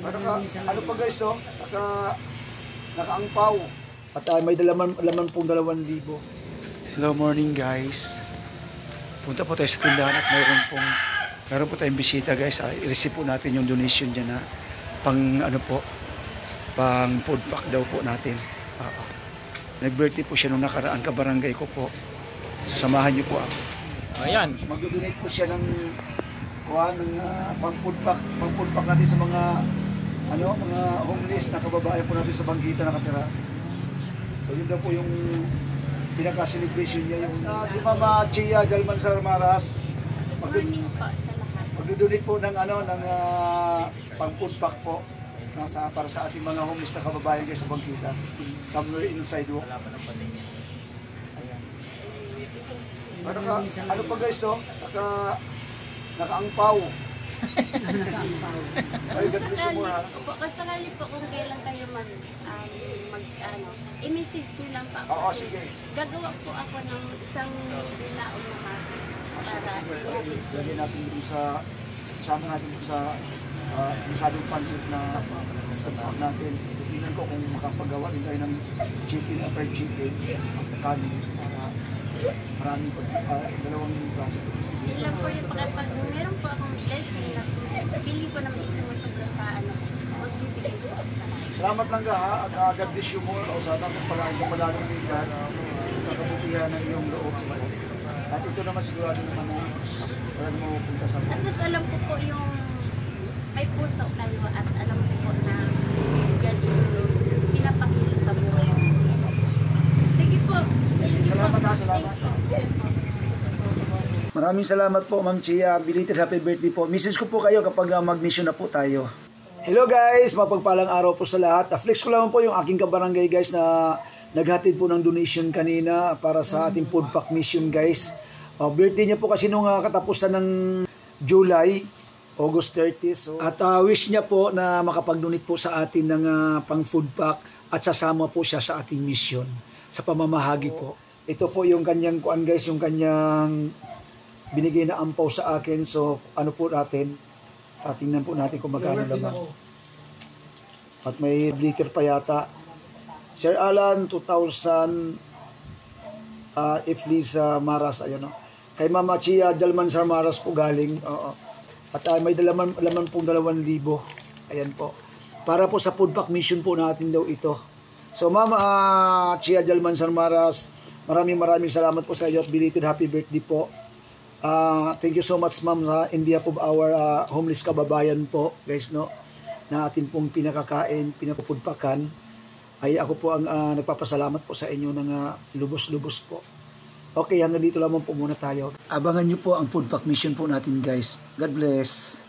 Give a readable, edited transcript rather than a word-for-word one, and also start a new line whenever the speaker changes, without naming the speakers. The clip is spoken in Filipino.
Ano pa guys, oh? Nakaangpaw. At may laman pong 2,000. Hello, morning guys. Punta po tayo sa tindahan at meron po tayong bisita guys. I-receive po natin yung donation dyan na pang food pack daw po natin. Nag-birthday po siya nung nakaraan kabarangay ko po. Samahan niyo po ako.
Ayan.
Mag-donate po siya ng pang food pack natin sa mga mga homeless na kababayan po natin sa Bangkita nakatira. So yun daw po yung pinaka-celebration niya, yung si Mama Chia Jalmansar Maras. Mag-donate po ng pang food pack po para sa ating mga homeless na kababayan guys sa Bangkita. Somewhere inside walk. Ano pa guys, oh? Nakaangpaw. Ay,
kasakali po kung kailan kayo i-message nyo lang pa ako.
Oo, sige.
Gagawa po ako ng isang binaon na hati.
Lagyan natin dito isama natin dito sa sinasabing pansit na pag natin. Tingnan ko kung makapagawa din tayo ng chicken, fried chicken, kanin, para maraming dalawang klase.
Yun lang po yung pag meron po akong blessing na pili ko naman isumusobra sa magbibigay po.
Salamat lang ka ha, at God bless you more. O sana kung palalong minsan sa kabutihan ng iyong loob. At ito naman sigurado naman na parang mo punta sa mga.
At mas alam ko po yung may puso kayo at alam ko po na si God yung pinapakilo sa buhay. Sige po.
Salamat ha, salamat. Maraming salamat po Ma'am Chia. Belated happy birthday po. Message ko po kayo kapag mag-mission na po tayo. Hello guys, mapagpalang araw po sa lahat. Flex ko lang po yung aking kabarangay guys na naghatid po ng donation kanina para sa ating food pack mission guys. Birthday niya po kasi nung katapusan ng July, August 30. So, at wish niya po na makapag-donate po sa atin ng pang food pack at sasama po siya sa ating mission sa pamamahagi po. Ito po yung kanyang kuan guys, yung kanyang binigay na ampaw sa akin. So ano po natin, tingnan po natin kung magkano laman. At may liter pa yata. Sir Alan 2,000 Iflisa Maras, ayan o. Kay Mama Chia Jalmansar Maras po galing. At may laman pong 2,000. Ayan po. Para po sa food pack mission po natin daw ito. So Mama Chia Jalmansar Maras, maraming salamat po sa iyo at belated happy birthday po. Thank you so much ma'am in behalf of our homeless kababayan po guys, no, na atin pong pinakakain, pinapupudpakan. Ay ako po ang nagpapasalamat po sa inyo ng lubos-lubos po. Okay, hanggang dito lamang po muna tayo. Abangan nyo po ang food pack mission po natin guys. God bless.